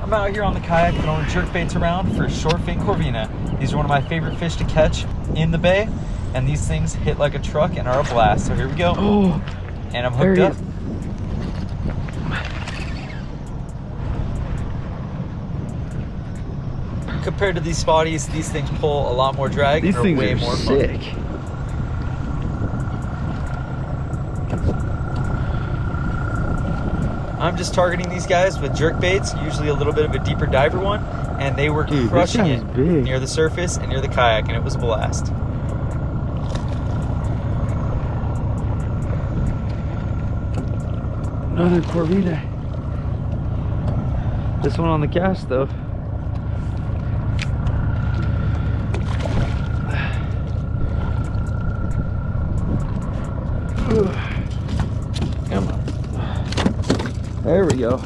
I'm out here on the kayak throwing jerkbaits around for shortfin corvina. These are one of my favorite fish to catch in the bay, and these things hit like a truck and are a blast. So here we go. Oh, and I'm hooked up. Compared to these spotties, these things pull a lot more drag. These things way are more sick. Fun. I'm just targeting these guys with jerk baits, usually a little bit of a deeper diver one, and they were crushing it near the surface and near the kayak, and it was a blast. Another corvina. This one on the cast though. Come on. There we go.